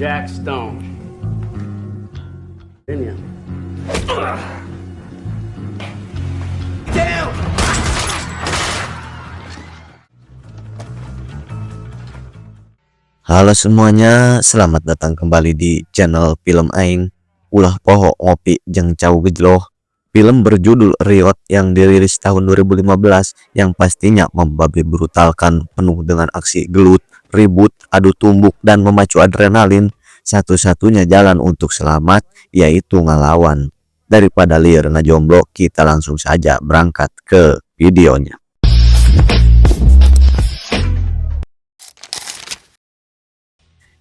Jack Stone. In ya. Down! Halo semuanya, selamat datang kembali di channel Film Aing. Ulah poho ngopi jeung cau gejloh. Film berjudul Riot yang dirilis tahun 2015 yang pastinya membabi brutalkan, penuh dengan aksi gelut, ribut, adu tumbuk, dan memacu adrenalin. Satu-satunya jalan untuk selamat yaitu ngelawan. Daripada liar ngajomblo, kita langsung saja berangkat ke videonya.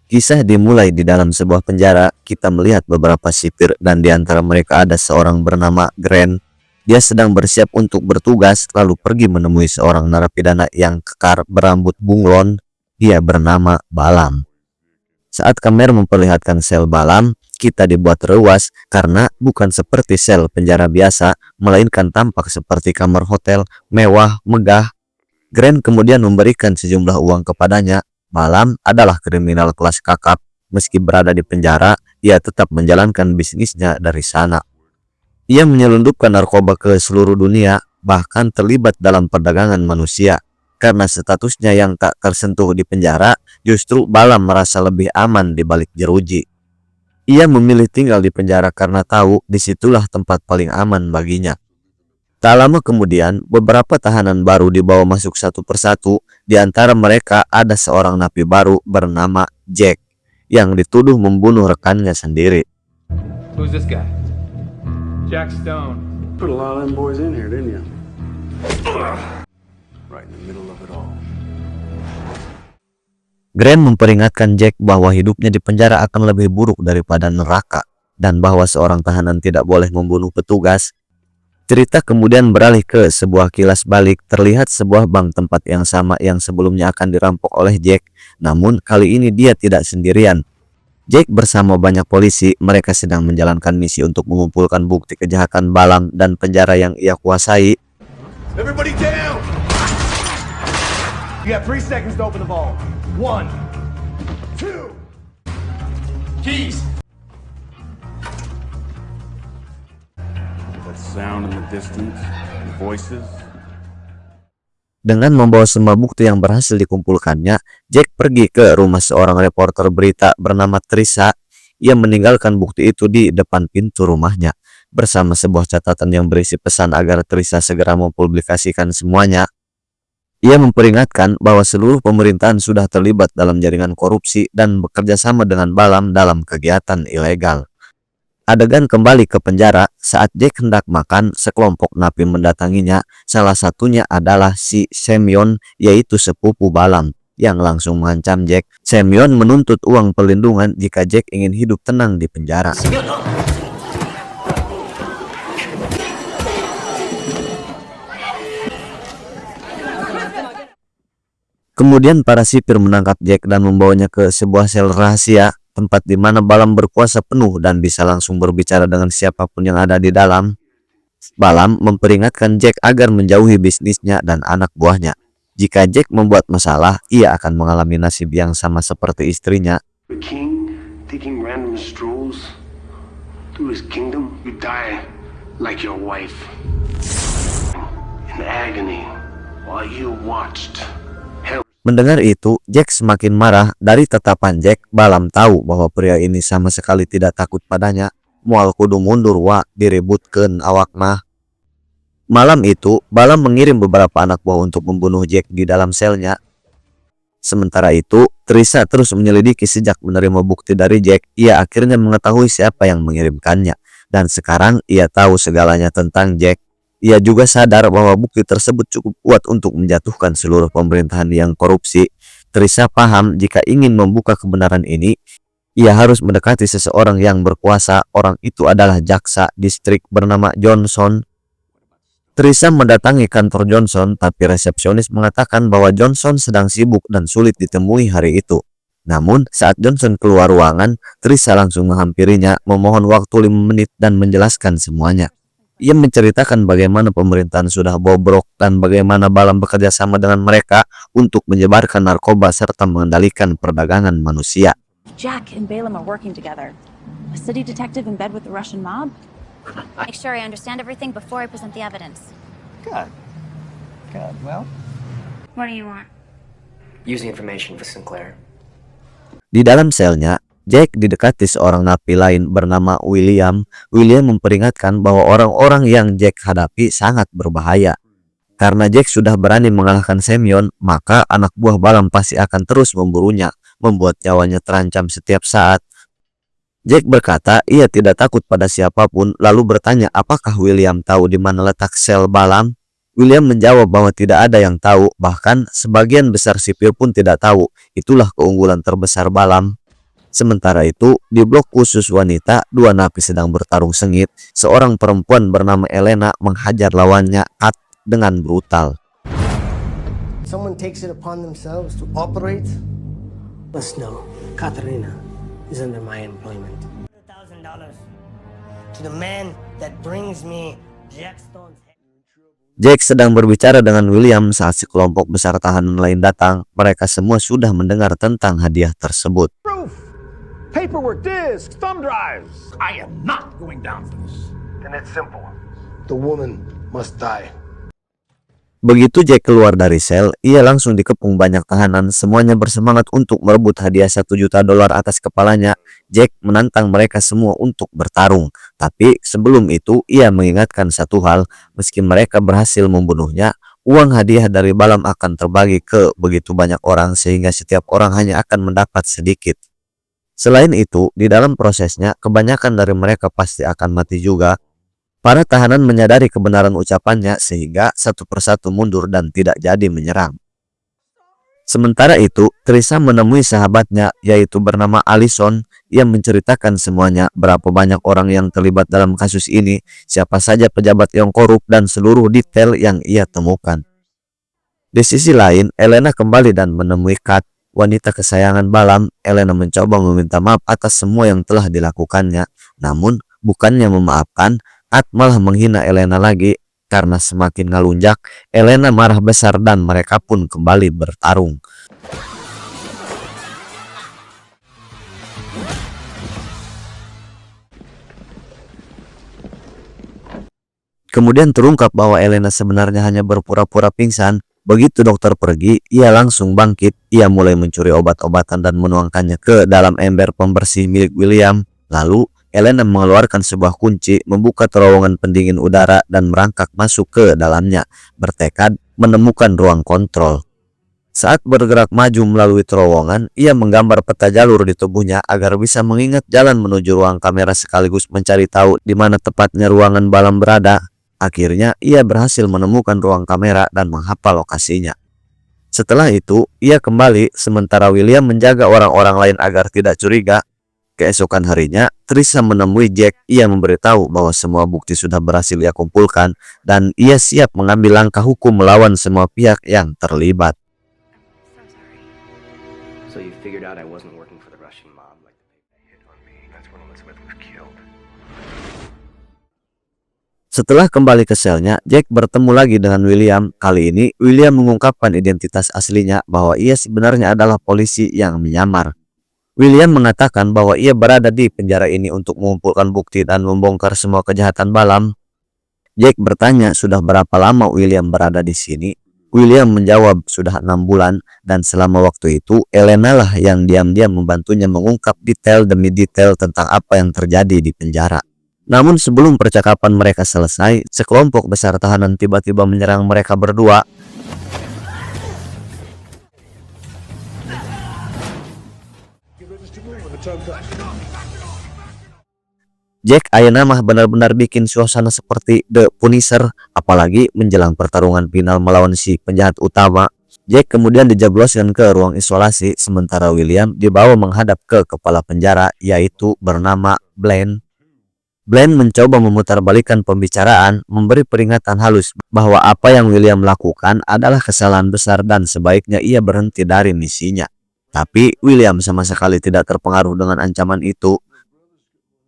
Kisah dimulai di dalam sebuah penjara. Kita melihat beberapa sipir dan di antara mereka ada seorang bernama Grant. Dia sedang bersiap untuk bertugas lalu pergi menemui seorang narapidana yang kekar berambut bunglon. Dia bernama Balam. Saat kamera memperlihatkan sel Balam, kita dibuat rewas karena bukan seperti sel penjara biasa, melainkan tampak seperti kamar hotel mewah megah. Grant kemudian memberikan sejumlah uang kepadanya. Balam adalah kriminal kelas kakap. Meski berada di penjara, ia tetap menjalankan bisnisnya dari sana. Ia menyelundupkan narkoba ke seluruh dunia, bahkan terlibat dalam perdagangan manusia. Karena statusnya yang tak tersentuh di penjara, justru Balam merasa lebih aman di balik jeruji. Ia memilih tinggal di penjara karena tahu disitulah tempat paling aman baginya. Tak lama kemudian, beberapa tahanan baru dibawa masuk satu persatu. Di antara mereka ada seorang napi baru bernama Jack yang dituduh membunuh rekannya sendiri. Who's this guy? Jack Stone. Put a lot of them boys in here, didn't you? Right in the middle of it all. Grant memperingatkan Jack bahwa hidupnya di penjara akan lebih buruk daripada neraka dan bahwa seorang tahanan tidak boleh membunuh petugas. Cerita kemudian beralih ke sebuah kilas balik. Terlihat sebuah bank tempat yang sama yang sebelumnya akan dirampok oleh Jack. Namun kali ini dia tidak sendirian. Jack bersama banyak polisi, mereka sedang menjalankan misi untuk mengumpulkan bukti kejahatan Balam dan penjara yang ia kuasai. Everybody down! You got 3 seconds to open the vault. 1, 2, keys! That sound in the distance, the voices. Dengan membawa semua bukti yang berhasil dikumpulkannya, Jack pergi ke rumah seorang reporter berita bernama Trisha. Ia meninggalkan bukti itu di depan pintu rumahnya bersama sebuah catatan yang berisi pesan agar Trisha segera mempublikasikan semuanya. Ia memperingatkan bahwa seluruh pemerintahan sudah terlibat dalam jaringan korupsi dan bekerja sama dengan Balam dalam kegiatan ilegal. Adegan kembali ke penjara. Saat Jack hendak makan, sekelompok napi mendatanginya. Salah satunya adalah si Semyon, yaitu sepupu Balam, yang langsung mengancam Jack. Semyon menuntut uang perlindungan jika Jack ingin hidup tenang di penjara. Kemudian para sipir menangkap Jack dan membawanya ke sebuah sel rahasia, tempat di mana Balam berkuasa penuh dan bisa langsung berbicara dengan siapapun yang ada di dalam. Balam memperingatkan Jack agar menjauhi bisnisnya dan anak buahnya. Jika Jack membuat masalah, ia akan mengalami nasib yang sama seperti istrinya. The king taking random strolls through his kingdom. You die like your wife. In agony while you watched. Mendengar itu, Jack semakin marah. Dari tatapan Jack, Balam tahu bahwa pria ini sama sekali tidak takut padanya. Moal kudu mundur wa diributkeun awak mah. Malam itu, Balam mengirim beberapa anak buah untuk membunuh Jack di dalam selnya. Sementara itu, Trisha terus menyelidiki. Sejak menerima bukti dari Jack, ia akhirnya mengetahui siapa yang mengirimkannya. Dan sekarang ia tahu segalanya tentang Jack. Ia juga sadar bahwa bukti tersebut cukup kuat untuk menjatuhkan seluruh pemerintahan yang korupsi. Trisha paham jika ingin membuka kebenaran ini, ia harus mendekati seseorang yang berkuasa. Orang itu adalah jaksa distrik bernama Johnson. Trisha mendatangi kantor Johnson, tapi resepsionis mengatakan bahwa Johnson sedang sibuk dan sulit ditemui hari itu. Namun, saat Johnson keluar ruangan, Trisha langsung menghampirinya, memohon waktu 5 menit dan menjelaskan semuanya. Ia menceritakan bagaimana pemerintahan sudah bobrok dan bagaimana Balam bekerja sama dengan mereka untuk menyebarkan narkoba serta mengendalikan perdagangan manusia. Jack and Balaam are working together. A city detective in bed with the Russian mob? Make sure I understand everything before I present the evidence. Good. Good. Well, What do you want? Using information for Sinclair. Di dalam selnya, Jack didekati seorang napi lain bernama William. William memperingatkan bahwa orang-orang yang Jack hadapi sangat berbahaya. Karena Jack sudah berani mengalahkan Semyon, maka anak buah Balaam pasti akan terus memburunya, membuat nyawanya terancam setiap saat. Jack berkata ia tidak takut pada siapapun, lalu bertanya apakah William tahu di mana letak sel Balaam. William menjawab bahwa tidak ada yang tahu, bahkan sebagian besar sipir pun tidak tahu. Itulah keunggulan terbesar Balaam. Sementara itu, di blok khusus wanita, dua napi sedang bertarung sengit. Seorang perempuan bernama Elena menghajar lawannya Kat dengan brutal. Someone takes it upon themselves to operate. Must know, Katerina is under my employment. $1,000 to the man that brings me Jack Stone's head. Jack sedang berbicara dengan William saat sekelompok besar tahanan lain datang. Mereka semua sudah mendengar tentang hadiah tersebut. Proof! Paperwork, discs, thumb drives! I am not going down for this. Then it's simple. The woman must die. Begitu Jack keluar dari sel, ia langsung dikepung banyak tahanan. Semuanya bersemangat untuk merebut hadiah $1 juta atas kepalanya. Jack menantang mereka semua untuk bertarung. Tapi sebelum itu, ia mengingatkan satu hal. Meski mereka berhasil membunuhnya, uang hadiah dari Balaam akan terbagi ke begitu banyak orang sehingga setiap orang hanya akan mendapat sedikit. Selain itu, di dalam prosesnya, kebanyakan dari mereka pasti akan mati juga. Para tahanan menyadari kebenaran ucapannya sehingga satu persatu mundur dan tidak jadi menyerang. Sementara itu, Teresa menemui sahabatnya yaitu bernama Allison yang menceritakan semuanya, berapa banyak orang yang terlibat dalam kasus ini, siapa saja pejabat yang korup dan seluruh detail yang ia temukan. Di sisi lain, Elena kembali dan menemui Kat, wanita kesayangan Balaam. Elena mencoba meminta maaf atas semua yang telah dilakukannya, namun bukannya memaafkan, Kat malah menghina Elena lagi. Karena semakin ngelunjak, Elena marah besar dan mereka pun kembali bertarung. Kemudian terungkap bahwa Elena sebenarnya hanya berpura-pura pingsan. Begitu dokter pergi, ia langsung bangkit. Ia mulai mencuri obat-obatan dan menuangkannya ke dalam ember pembersih milik William. Lalu Elena mengeluarkan sebuah kunci, membuka terowongan pendingin udara dan merangkak masuk ke dalamnya, bertekad menemukan ruang kontrol. Saat bergerak maju melalui terowongan, ia menggambar peta jalur di tubuhnya agar bisa mengingat jalan menuju ruang kamera sekaligus mencari tahu di mana tepatnya ruangan Balaam berada. Akhirnya, ia berhasil menemukan ruang kamera dan menghafal lokasinya. Setelah itu, ia kembali sementara William menjaga orang-orang lain agar tidak curiga. Keesokan harinya, Teresa menemui Jack. Ia memberitahu bahwa semua bukti sudah berhasil ia kumpulkan dan ia siap mengambil langkah hukum melawan semua pihak yang terlibat. So you figured out I wasn't working for the Russian mob like the Hit on me. That's when Elizabeth was killed. Setelah kembali ke selnya, Jack bertemu lagi dengan William. Kali ini, William mengungkapkan identitas aslinya bahwa ia sebenarnya adalah polisi yang menyamar. William mengatakan bahwa ia berada di penjara ini untuk mengumpulkan bukti dan membongkar semua kejahatan Balaam. Jack bertanya sudah berapa lama William berada di sini. William menjawab sudah 6 bulan dan selama waktu itu Elena lah yang diam-diam membantunya mengungkap detail demi detail tentang apa yang terjadi di penjara. Namun sebelum percakapan mereka selesai, sekelompok besar tahanan tiba-tiba menyerang mereka berdua. Jack ayeuna mah benar-benar bikin suasana seperti The Punisher, apalagi menjelang pertarungan final melawan si penjahat utama. Jack kemudian dijebloskan ke ruang isolasi, sementara William dibawa menghadap ke kepala penjara yaitu bernama Blaine. Blaine mencoba memutarbalikkan pembicaraan, memberi peringatan halus bahwa apa yang William lakukan adalah kesalahan besar dan sebaiknya ia berhenti dari misinya. Tapi William sama sekali tidak terpengaruh dengan ancaman itu.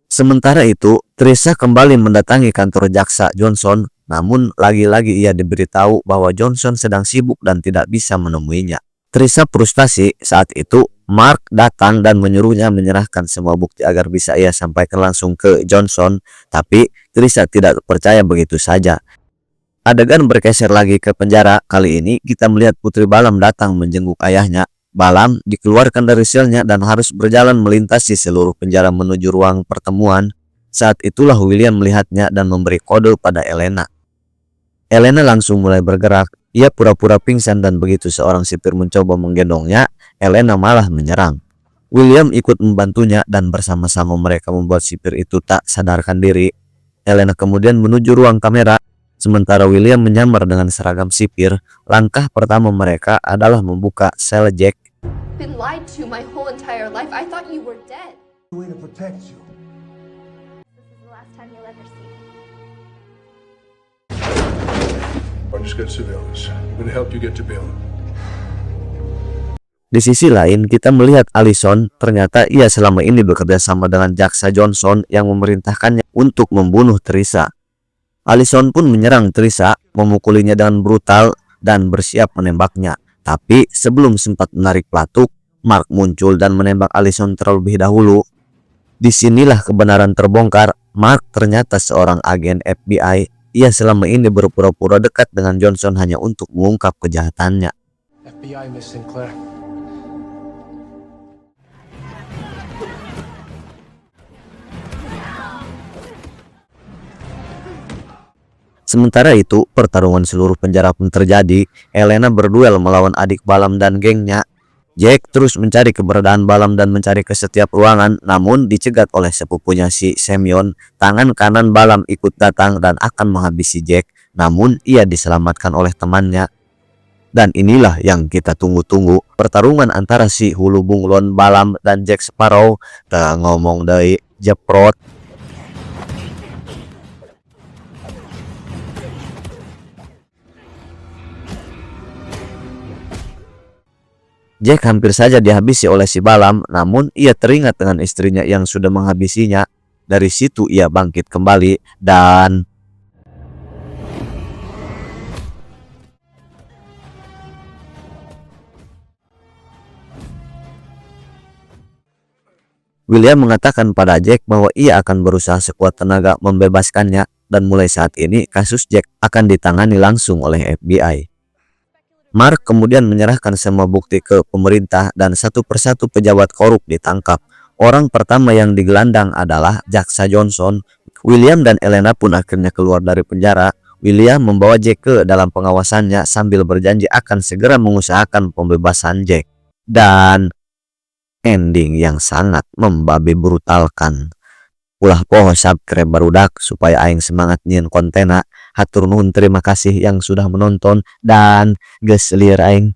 Sementara itu, Teresa kembali mendatangi kantor jaksa Johnson, namun lagi-lagi ia diberitahu bahwa Johnson sedang sibuk dan tidak bisa menemuinya. Teresa frustasi saat itu, Mark datang dan menyuruhnya menyerahkan semua bukti agar bisa ia sampaikan langsung ke Johnson, tapi Theresa tidak percaya begitu saja. Adegan bergeser lagi ke penjara. Kali ini kita melihat Putri Balam datang menjenguk ayahnya. Balam dikeluarkan dari selnya dan harus berjalan melintasi seluruh penjara menuju ruang pertemuan. Saat itulah William melihatnya dan memberi kode pada Elena. Elena langsung mulai bergerak. Ia pura-pura pingsan dan begitu seorang sipir mencoba menggendongnya, Elena malah menyerang. William ikut membantunya dan bersama-sama mereka membuat sipir itu tak sadarkan diri. Elena kemudian menuju ruang kamera. Sementara William menyamar dengan seragam sipir, langkah pertama mereka adalah membuka sel Jack. Been lied to my whole entire life. I thought you were dead. Way to protect you. This is the last time you'll ever see me. I just got surveillance. I'm gonna help you get to bail. Di sisi lain, kita melihat Allison. Ternyata ia selama ini bekerja sama dengan Jaksa Johnson yang memerintahkannya untuk membunuh Theresa. Allison pun menyerang Theresa, memukulinya dengan brutal dan bersiap menembaknya. Tapi sebelum sempat menarik pelatuk, Mark muncul dan menembak Allison terlebih dahulu. Disinilah kebenaran terbongkar. Mark ternyata seorang agen FBI. Ia selama ini berpura-pura dekat dengan Johnson hanya untuk mengungkap kejahatannya. FBI, Miss Sinclair. Sementara itu, pertarungan seluruh penjara pun terjadi. Elena berduel melawan adik Balam dan gengnya. Jack terus mencari keberadaan Balam dan mencari ke setiap ruangan, namun dicegat oleh sepupunya si Semyon. Tangan kanan Balam ikut datang dan akan menghabisi Jack, namun ia diselamatkan oleh temannya. Dan inilah yang kita tunggu-tunggu, pertarungan antara si Hulu Bunglon, Balam, dan Jack Sparrow. Kita ngomong dari jeprot. Jack hampir saja dihabisi oleh si Balam, namun ia teringat dengan istrinya yang sudah menghabisinya. Dari situ ia bangkit kembali dan William mengatakan pada Jack bahwa ia akan berusaha sekuat tenaga membebaskannya, dan mulai saat ini kasus Jack akan ditangani langsung oleh FBI. Mark kemudian menyerahkan semua bukti ke pemerintah dan satu persatu pejabat korup ditangkap. Orang pertama yang digelandang adalah Jaksa Johnson. William dan Elena pun akhirnya keluar dari penjara. William membawa Jack ke dalam pengawasannya sambil berjanji akan segera mengusahakan pembebasan Jack. Dan ending yang sangat membabi brutalkan. Ulah poho subscribe barudak supaya aing semangat nyin kontena. Hatur nuhun, terima kasih yang sudah menonton dan geus lieur aing.